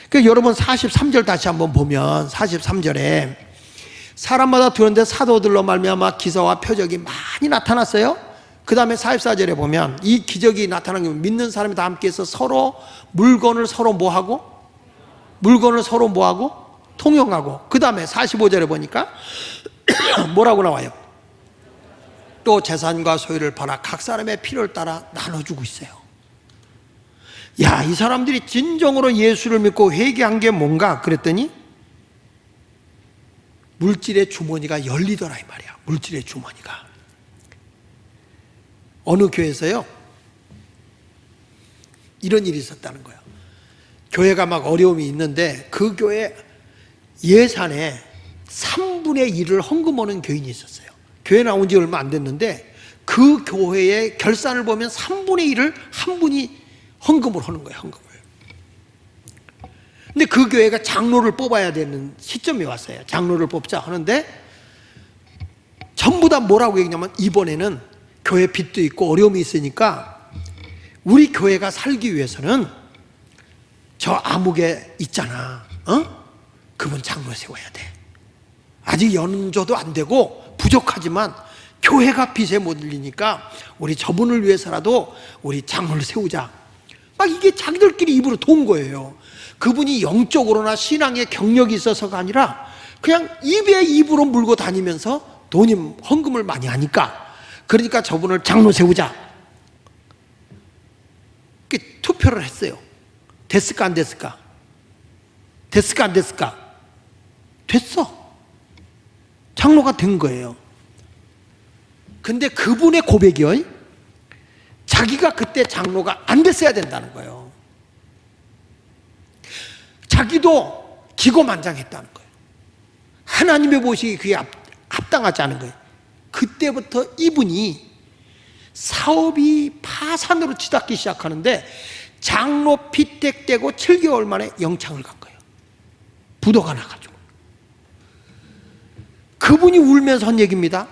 그러니까 여러분 43절 다시 한번 보면 43절에 사람마다 두는데 사도들로 말미암아 기사와 표적이 많이 나타났어요. 그 다음에 44절에 보면 이 기적이 나타난 게 믿는 사람이 다 함께해서 서로 물건을 서로 뭐하고? 통용하고. 그 다음에 45절에 보니까 뭐라고 나와요? 또 재산과 소유를 팔아 각 사람의 필요를 따라 나눠주고 있어요. 야, 이 사람들이 진정으로 예수를 믿고 회개한 게 뭔가 그랬더니 물질의 주머니가 열리더라 이 말이야. 물질의 주머니가. 어느 교회에서요 이런 일이 있었다는 거예요. 교회가 막 어려움이 있는데 그 교회 예산에 3분의 1을 헌금하는 교인이 있었어요. 교회 나온 지 얼마 안 됐는데 그 교회의 결산을 보면 3분의 1을 한 분이 헌금을 하는 거예요. 헌금을. 근데 그 교회가 장로를 뽑아야 되는 시점이 왔어요. 장로를 뽑자 하는데 전부 다 뭐라고 얘기냐면 이번에는 교회 빚도 있고 어려움이 있으니까 우리 교회가 살기 위해서는 저 아무개 있잖아, 그분 장로 세워야 돼. 아직 연조도 안 되고 부족하지만 교회가 빚에 못 밀리니까 우리 저분을 위해서라도 우리 장로를 세우자. 막 이게 자기들끼리 입으로 돈 거예요. 그분이 영적으로나 신앙에 경력이 있어서가 아니라 그냥 입에 입으로 물고 다니면서 돈이 헌금을 많이 하니까 그러니까 저분을 장로 세우자. 투표를 했어요. 됐을까 안 됐을까? 됐을까 안 됐을까? 됐어. 장로가 된 거예요. 근데 그분의 고백이요, 자기가 그때 장로가 안 됐어야 된다는 거예요. 자기도 기고만장했다는 거예요. 하나님의 보시기에 그게 합당하지 않은 거예요. 그때부터 이분이 사업이 파산으로 치닫기 시작하는데 장로 피택되고 7개월 만에 영창을 간 거예요. 부도가 나가지고. 그분이 울면서 한 얘기입니다.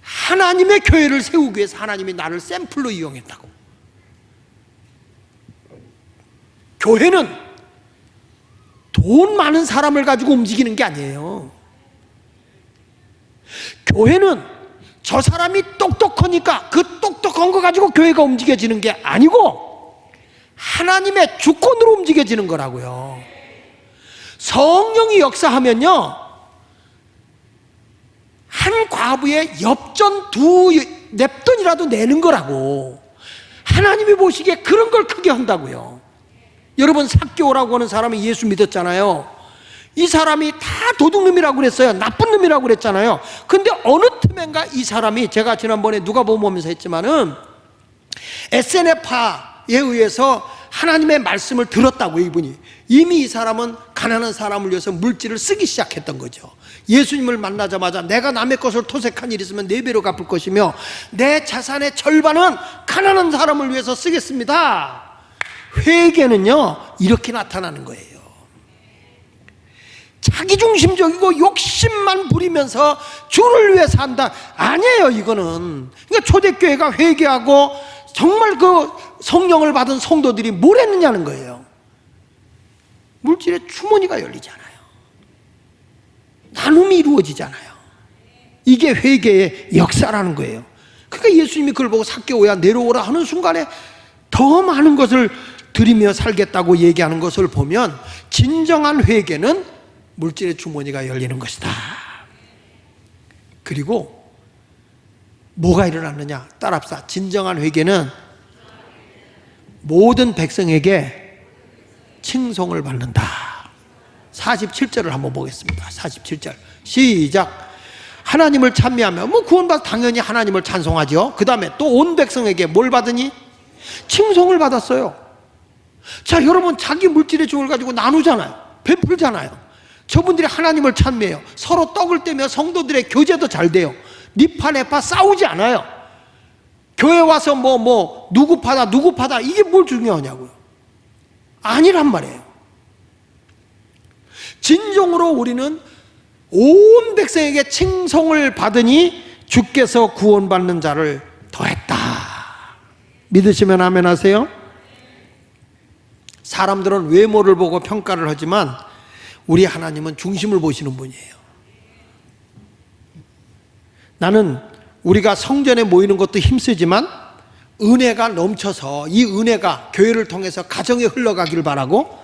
하나님의 교회를 세우기 위해서 하나님이 나를 샘플로 이용했다고. 교회는 돈 많은 사람을 가지고 움직이는 게 아니에요. 교회는 저 사람이 똑똑하니까 그 똑똑한 거 가지고 교회가 움직여지는 게 아니고 하나님의 주권으로 움직여지는 거라고요. 성령이 역사하면요, 한 과부의 엽전 2 nep돈이라도 내는 거라고. 하나님이 보시기에 그런 걸 크게 한다고요. 여러분, 삭개오라고 하는 사람이 예수 믿었잖아요. 이 사람이 다 도둑놈이라고 그랬어요. 나쁜 놈이라고 그랬잖아요. 근데 어느 틈엔가 이 사람이, 제가 지난번에 누가복음 오면서 했지만은 에세네파에 의해서 하나님의 말씀을 들었다고. 이분이 이미 이 사람은 가난한 사람을 위해서 물질을 쓰기 시작했던 거죠. 예수님을 만나자마자 내가 남의 것을 토색한 일이 있으면 4배로 갚을 것이며 내 자산의 절반은 가난한 사람을 위해서 쓰겠습니다. 회개는요 이렇게 나타나는 거예요. 자기중심적이고 욕심만 부리면서 주를 위해 산다, 아니에요. 이거는 그러니까 초대교회가 회개하고 정말 그 성령을 받은 성도들이 뭘 했느냐는 거예요. 물질의 주머니가 열리잖아요. 나눔이 이루어지잖아요. 이게 회개의 역사라는 거예요. 그러니까 예수님이 그걸 보고 삭개오야 내려오라 하는 순간에 더 많은 것을 드리며 살겠다고 얘기하는 것을 보면 진정한 회개는 물질의 주머니가 열리는 것이다. 그리고 뭐가 일어났느냐, 따라합시다. 진정한 회개는 모든 백성에게 칭송을 받는다. 47절을 한번 보겠습니다. 47절 시작. 하나님을 찬미하며, 구원받아 당연히 하나님을 찬송하죠. 그 다음에 또 온 백성에게 뭘 받으니? 칭송을 받았어요. 자, 여러분, 자기 물질의 주를 가지고 나누잖아요. 베풀잖아요. 저분들이 하나님을 찬미해요. 서로 떡을 떼며 성도들의 교제도 잘 돼요. 니파 네파 싸우지 않아요. 교회 와서 누구 파다 이게 뭘 중요하냐고요. 아니란 말이에요. 진정으로 우리는 온 백성에게 칭송을 받으니 주께서 구원받는 자를 더했다. 믿으시면 아멘 하세요. 사람들은 외모를 보고 평가를 하지만 우리 하나님은 중심을 보시는 분이에요. 나는 우리가 성전에 모이는 것도 힘쓰지만 은혜가 넘쳐서 이 은혜가 교회를 통해서 가정에 흘러가기를 바라고,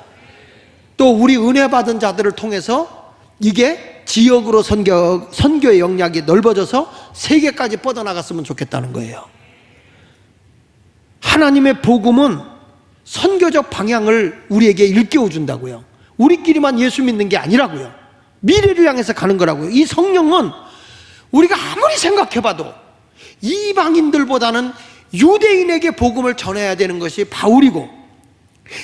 또 우리 은혜 받은 자들을 통해서 이게 지역으로 선교의 영역이 넓어져서 세계까지 뻗어나갔으면 좋겠다는 거예요. 하나님의 복음은 선교적 방향을 우리에게 일깨워 준다고요. 우리끼리만 예수 믿는 게 아니라고요. 미래를 향해서 가는 거라고요. 이 성령은 우리가 아무리 생각해봐도 이방인들보다는 유대인에게 복음을 전해야 되는 것이 바울이고,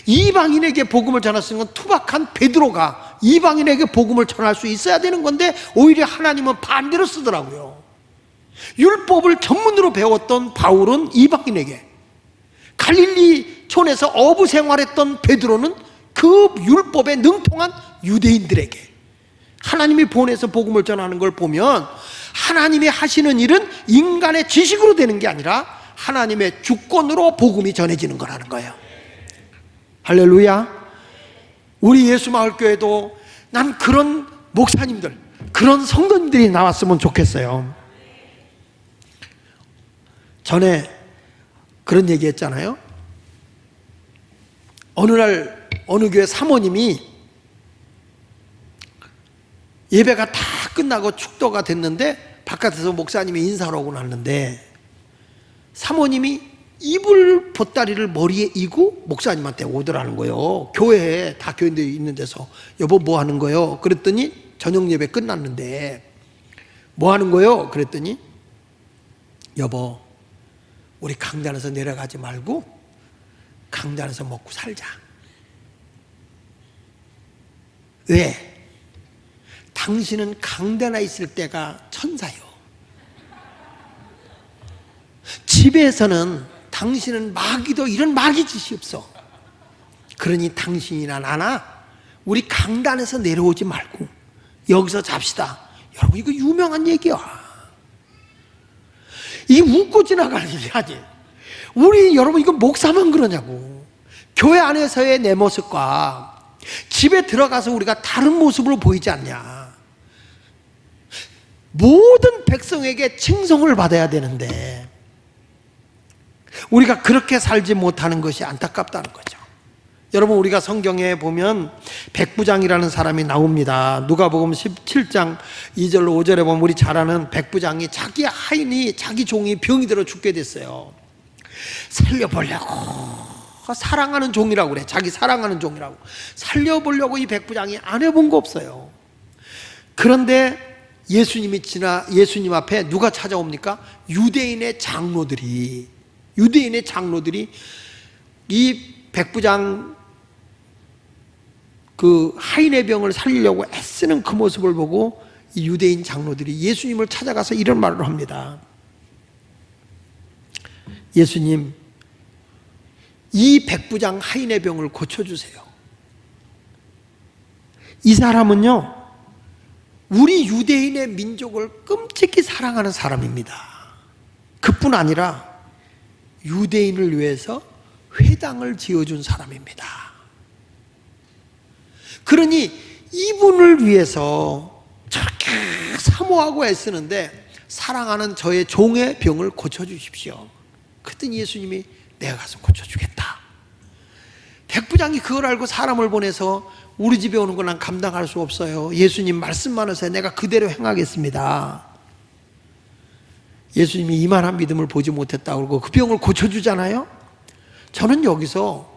이방인에게 복음을 전했은 건 투박한 베드로가 이방인에게 복음을 전할 수 있어야 되는 건데, 오히려 하나님은 반대로 쓰더라고요. 율법을 전문으로 배웠던 바울은 이방인에게, 갈릴리 촌에서 어부 생활했던 베드로는 그 율법에 능통한 유대인들에게 하나님이 보내서 복음을 전하는 걸 보면, 하나님이 하시는 일은 인간의 지식으로 되는 게 아니라 하나님의 주권으로 복음이 전해지는 거라는 거예요. 할렐루야. 우리 예수마을교회도 난 그런 목사님들, 그런 성도님들이 나왔으면 좋겠어요. 전에 그런 얘기 했잖아요. 어느 날 어느 교회 사모님이 예배가 다 끝나고 축도가 됐는데 바깥에서 목사님이 인사를 하고 났는데, 사모님이 이불 보따리를 머리에 이고 목사님한테 오더라는 거예요. 교회에 다 교인들이 있는 데서. 여보 뭐 하는 거예요? 그랬더니 저녁 예배 끝났는데 뭐 하는 거예요? 그랬더니 여보 우리 강단에서 내려가지 말고 강단에서 먹고 살자. 왜? 당신은 강단에 있을 때가 천사요. 집에서는 당신은 마귀도 이런 마귀 짓이 없어. 그러니 당신이나 나나 우리 강단에서 내려오지 말고 여기서 잡시다. 여러분 이거 유명한 얘기야. 이 웃고 지나갈 일이 아니에요. 우리 여러분 이거 목사만 그러냐고. 교회 안에서의 내 모습과 집에 들어가서 우리가 다른 모습으로 보이지 않냐. 모든 백성에게 칭송을 받아야 되는데 우리가 그렇게 살지 못하는 것이 안타깝다는 거죠. 여러분 우리가 성경에 보면 백부장이라는 사람이 나옵니다. 누가복음 17장 2절로 5절에 보면 우리 잘 아는 백부장이 자기 하인이 자기 종이 병이 들어 죽게 됐어요. 살려보려고 사랑하는 종이라고 그래. 자기 사랑하는 종이라고 살려보려고 이 백부장이 안 해본 거 없어요. 그런데 예수님 앞에 누가 찾아옵니까? 유대인의 장로들이 이 백부장 그 하인의 병을 살리려고 애쓰는 그 모습을 보고 이 유대인 장로들이 예수님을 찾아가서 이런 말을 합니다. 예수님, 이 백부장 하인의 병을 고쳐주세요. 이 사람은요 우리 유대인의 민족을 끔찍히 사랑하는 사람입니다. 그뿐 아니라 유대인을 위해서 회당을 지어준 사람입니다. 그러니 이분을 위해서 저렇게 사모하고 애쓰는데 사랑하는 저의 종의 병을 고쳐주십시오. 그랬더니 예수님이 내가 가서 고쳐주겠다. 백부장이 그걸 알고 사람을 보내서 우리 집에 오는 건 난 감당할 수 없어요. 예수님 말씀만 하세요. 내가 그대로 행하겠습니다. 예수님이 이만한 믿음을 보지 못했다고 그러고 그 병을 고쳐주잖아요. 저는 여기서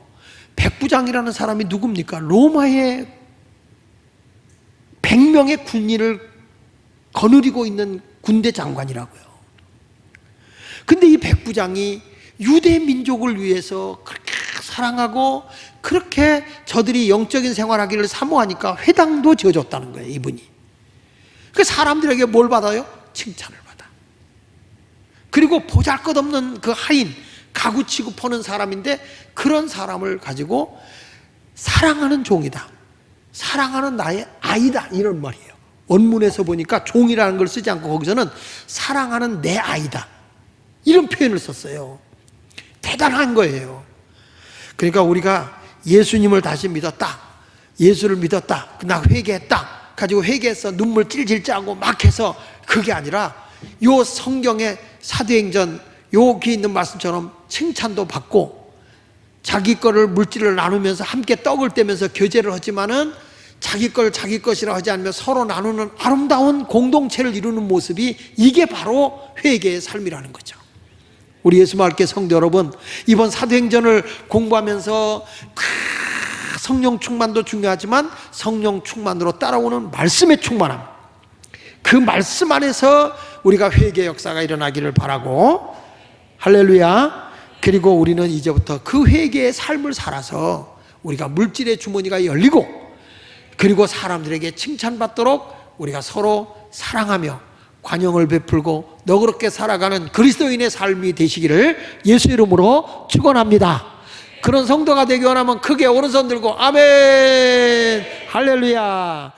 백부장이라는 사람이 누굽니까? 로마의 100명의 군인을 거느리고 있는 군대 장관이라고요. 근데 이 백부장이 유대 민족을 위해서 그렇게 사랑하고 그렇게 저들이 영적인 생활하기를 사모하니까 회당도 지어줬다는 거예요. 이분이. 그 사람들에게 뭘 받아요? 칭찬을 받아. 그리고 보잘것없는 그 하인, 가구 취급하는 사람인데 그런 사람을 가지고 사랑하는 종이다, 사랑하는 나의 아이다, 이런 말이에요. 원문에서 보니까 종이라는 걸 쓰지 않고 거기서는 사랑하는 내 아이다, 이런 표현을 썼어요. 대단한 거예요. 그러니까 우리가 예수님을 다시 믿었다, 예수를 믿었다, 나 회개했다 가지고 회개해서 눈물 찔찔 짜고 막 해서 그게 아니라 요 성경의 사도행전 여기 있는 말씀처럼 칭찬도 받고 자기 거를 물질을 나누면서 함께 떡을 떼면서 교제를 하지만은 자기 걸 자기 것이라 하지 않으며 서로 나누는 아름다운 공동체를 이루는 모습이 이게 바로 회개의 삶이라는 거죠. 우리 예수마을교회 성도 여러분, 이번 사도행전을 공부하면서 다 성령 충만도 중요하지만 성령 충만으로 따라오는 말씀의 충만함, 그 말씀 안에서 우리가 회개 역사가 일어나기를 바라고, 할렐루야. 그리고 우리는 이제부터 그 회개의 삶을 살아서 우리가 물질의 주머니가 열리고, 그리고 사람들에게 칭찬받도록 우리가 서로 사랑하며 관용을 베풀고 너그럽게 살아가는 그리스도인의 삶이 되시기를 예수 이름으로 축원합니다. 그런 성도가 되기 원하면 크게 오른손 들고 아멘, 할렐루야.